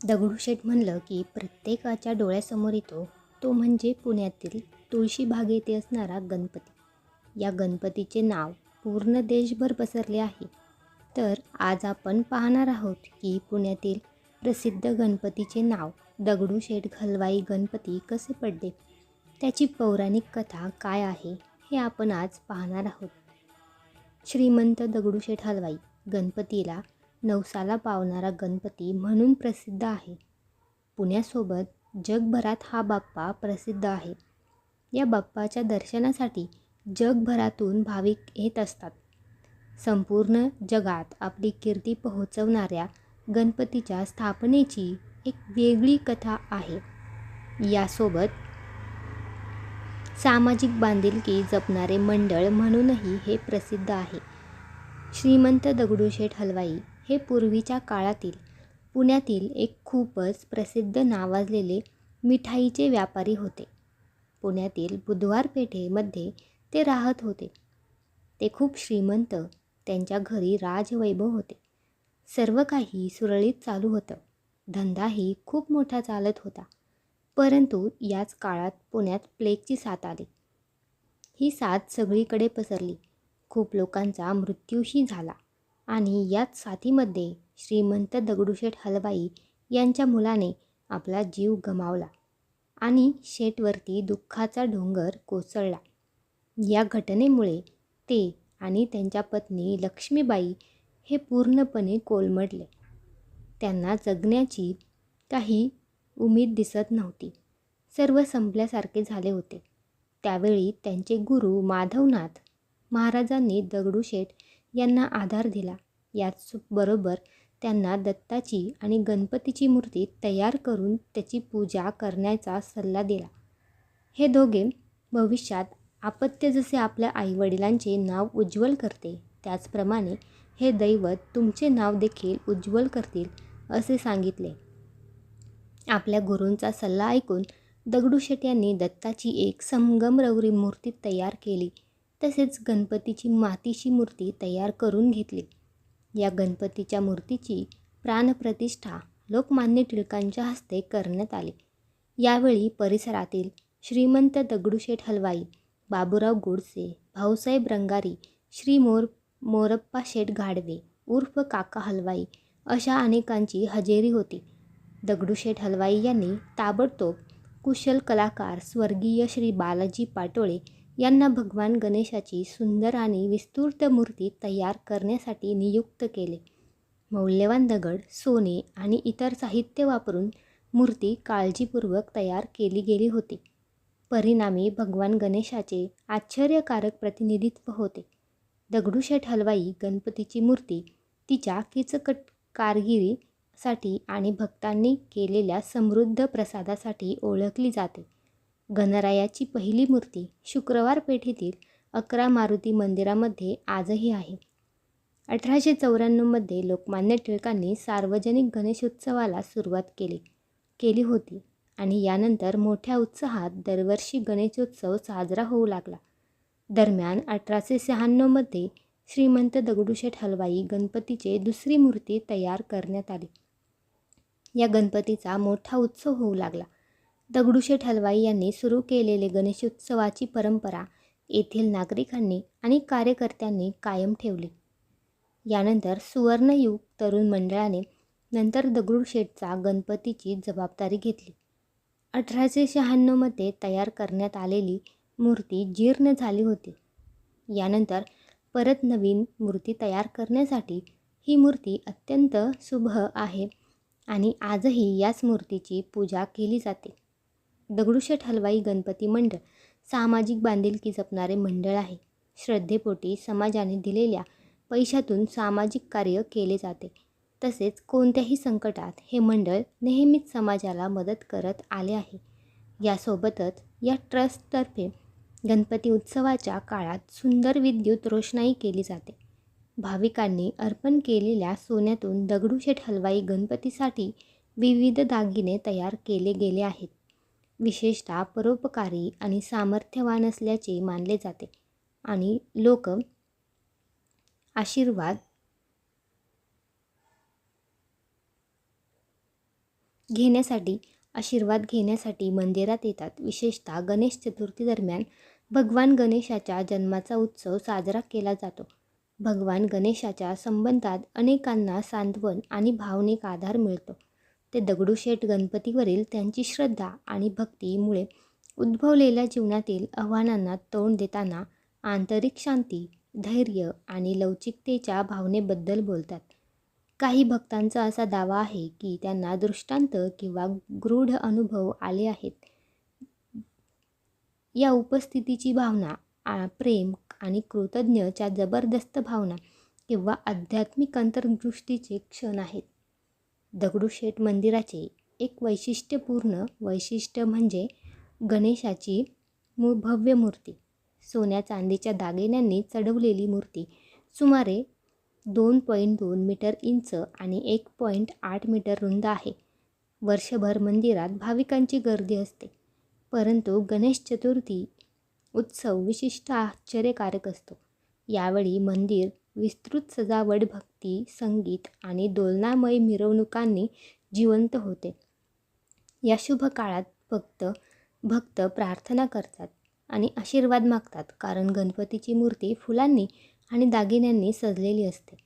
दगडूशेठ म्हणलं की प्रत्येकाच्या डोळ्यासमोर येतो तो म्हणजे पुण्यातील तुळशीबाग येथे असणारा गणपती. या गणपतीचे नाव पूर्ण देशभर पसरले आहे. तर आज आपण पाहणार आहोत की पुण्यातील प्रसिद्ध गणपतीचे नाव दगडूशेठ हलवाई गणपती कसे पडले, त्याची पौराणिक कथा काय आहे हे आपण आज पाहणार आहोत. श्रीमंत दगडूशेठ हलवाई गणपतीला नवसाला पावणारा गणपती म्हणून प्रसिद्ध आहे. पुण्यासोबत जगभरात हा बाप्पा प्रसिद्ध आहे. या बाप्पाच्या दर्शनासाठी जगभरातून भाविक येत असतात. संपूर्ण जगात आपली कीर्ती पोहोचवणाऱ्या गणपतीच्या स्थापनेची एक वेगळी कथा आहे. यासोबत सामाजिक बांधिलकी जपणारे मंडळ म्हणूनही हे प्रसिद्ध आहे. श्रीमंत दगडूशेठ हलवाई हे पूर्वीच्या काळातील पुण्यातील एक खूपच प्रसिद्ध नावाजलेले मिठाईचे व्यापारी होते. पुण्यातील बुधवार पेठेमध्ये ते राहत होते. ते खूप श्रीमंत, त्यांच्या घरी राजवैभव होते. सर्व काही सुरळीत चालू होतं. धंदाही खूप मोठा चालत होता. परंतु याच काळात पुण्यात प्लेगची साथ आली. ही साथ सगळीकडे पसरली. खूप लोकांचा मृत्यूही झाला आणि याच साथीमध्ये श्रीमंत दगडूशेठ हलवाई यांच्या मुलाने आपला जीव गमावला आणि शेठवरती दुःखाचा डोंगर कोसळला. या घटनेमुळे ते आणि त्यांच्या पत्नी लक्ष्मीबाई हे पूर्णपणे कोलमडले. त्यांना जगण्याची काही उमेद दिसत नव्हती. सर्व संपल्यासारखे झाले होते. त्यावेळी त्यांचे गुरु माधवनाथ महाराजांनी दगडूशेठ यांना आधार दिला. याचबरोबर त्यांना दत्ताची आणि गणपतीची मूर्ती तयार करून त्याची पूजा करण्याचा सल्ला दिला. हे दोघे भविष्यात अपत्य जसे आपल्या आईवडिलांचे नाव उज्ज्वल करते, त्याचप्रमाणे हे दैवत तुमचे नाव देखील उज्ज्वल करतील असे सांगितले. आपल्या गुरूंचा सल्ला ऐकून दगडूशेठ यांनी दत्ताची एक संगमरवरी मूर्ती तयार केली. तसेच गणपतीची मातीची मूर्ती तयार करून घेतली. या गणपतीच्या मूर्तीची प्राणप्रतिष्ठा लोकमान्य टिळकांच्या हस्ते करण्यात आली. यावेळी परिसरातील श्रीमंत दगडूशेठ हलवाई, बाबूराव गोडसे, भाऊसाहेब रंगारी, श्री मोरप्पा शेठ घाडवे उर्फ काका हलवाई अशा अनेकांची हजेरी होती. दगडूशेठ हलवाई यांनी ताबडतोब कुशल कलाकार स्वर्गीय श्री बालाजी पाटोळे यांना भगवान गणेशाची सुंदर आणि विस्तृत मूर्ती तयार करण्यासाठी नियुक्त केले. मौल्यवान दगड, सोने आणि इतर साहित्य वापरून मूर्ती काळजीपूर्वक तयार केली गेली होती. परिणामी भगवान गणेशाचे आश्चर्यकारक प्रतिनिधित्व होते. दगडूशेठ हलवाई गणपतीची मूर्ती तिच्या किचकट कारागिरीसाठी आणि भक्तांनी केलेल्या समृद्ध प्रसादासाठी ओळखली जाते. गणरायाची पहिली मूर्ती शुक्रवार पेठेतील 11 मारुती मंदिरामध्ये आजही आहे. 1894 लोकमान्य टिळकांनी सार्वजनिक गणेशोत्सवाला सुरुवात केली होती आणि यानंतर मोठ्या उत्साहात दरवर्षी गणेशोत्सव साजरा होऊ लागला. दरम्यान 1896 श्रीमंत दगडूशेठ हलवाई गणपतीचे दुसरी मूर्ती तयार करण्यात आली. या गणपतीचा मोठा उत्सव होऊ लागला. दगडूशेठ हलवाई यांनी सुरू केलेले गणेशोत्सवाची परंपरा येथील नागरिकांनी आणि कार्यकर्त्यांनी कायम ठेवली. यानंतर सुवर्णयुग तरुण मंडळाने नंतर दगडूशेठचा गणपतीची जबाबदारी घेतली. 1896 तयार करण्यात आलेली मूर्ती जीर्ण झाली होती. यानंतर परत नवीन मूर्ती तयार करण्यासाठी ही मूर्ती अत्यंत शुभ आहे आणि आजही याच मूर्तीची पूजा केली जाते. दगडूशेठ हलवाई गणपती मंडळ सामाजिक बांधिलकी जपणारे मंडळ आहे. श्रद्धेपोटी समाजाने दिलेल्या पैशातून सामाजिक कार्य केले जाते. तसेच कोणत्याही संकटात हे मंडळ नेहमीच समाजाला मदत करत आले आहे. यासोबतच या ट्रस्टतर्फे गणपती उत्सवाच्या काळात सुंदर विद्युत रोषणाई केली जाते. भाविकांनी अर्पण केलेल्या सोन्यातून दगडूशेठ हलवाई गणपतीसाठी विविध दागिने तयार केले गेले आहेत. विशेषतः परोपकारी आणि सामर्थ्यवान असल्याचे मानले जाते आणि लोक आशीर्वाद घेण्यासाठी आशीर्वाद घेण्यासाठी मंदिरात येतात. विशेषतः गणेश चतुर्थी दरम्यान भगवान गणेशाच्या जन्माचा उत्सव साजरा केला जातो. भगवान गणेशाच्या संबंधात अनेकांना सांत्वन आणि भावनिक आधार मिळतो. ते दगडूशेठ गणपतीवरील त्यांची श्रद्धा आणि भक्तीमुळे उद्भवलेल्या जीवनातील आव्हानांना तोंड देताना आंतरिक शांती, धैर्य आणि लवचिकतेच्या भावनेबद्दल बोलतात. काही भक्तांचा असा दावा आहे की त्यांना दृष्टांत किंवा गूढ अनुभव आले आहेत. या उपस्थितीची भावना प्रेम आणि कृतज्ञतेच्या जबरदस्त भावना किंवा आध्यात्मिक अंतर्दृष्टीचे क्षण आहेत. दगडूशेठ मंदिराचे एक वैशिष्ट्यपूर्ण वैशिष्ट्य म्हणजे गणेशाची भव्य मूर्ती. सोन्या चांदीच्या दागिन्यांनी चढवलेली मूर्ती सुमारे 2.2 मीटर इंच आणि 1.8 मीटर रुंद आहे. वर्षभर मंदिरात भाविकांची गर्दी असते, परंतु गणेश चतुर्थी उत्सव विशिष्ट आश्चर्यकारक असतो. यावेळी मंदिर विस्तृत सजावट, भक्ती, संगीत आणि दोलनामय मिरवणुकांनी जिवंत होते. या शुभ काळात भक्त प्रार्थना करतात आणि आशीर्वाद मागतात, कारण गणपतीची मूर्ती फुलांनी आणि दागिन्यांनी सजलेली असते.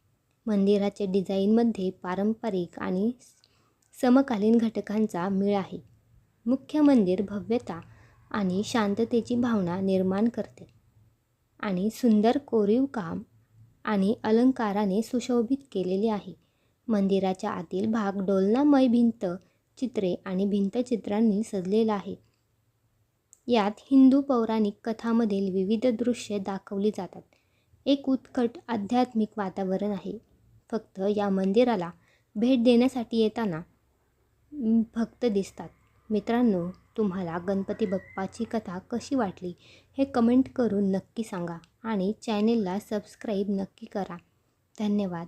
मंदिराच्या डिझाईनमध्ये पारंपरिक आणि समकालीन घटकांचा मेळ आहे. मुख्य मंदिर भव्यता आणि शांततेची भावना निर्माण करते आणि सुंदर कोरीव काम आणि अलंकाराने सुशोभित केलेले आहे. मंदिराच्या आतील भाग डोलनामय भिंत चित्रे आणि भिंतचित्रांनी सजलेला आहे. यात हिंदू पौराणिक कथांमधील विविध दृश्ये दाखवली जातात. एक उत्कट आध्यात्मिक वातावरण आहे. फक्त या मंदिराला भेट देण्यासाठी येताना भक्त दिसतात. मित्रांनो, तुम्हाला गणपती बाप्पाची कथा कशी वाटली हे कमेंट करून नक्की सांगा आणि चॅनेलला सबस्क्राईब नक्की करा. धन्यवाद.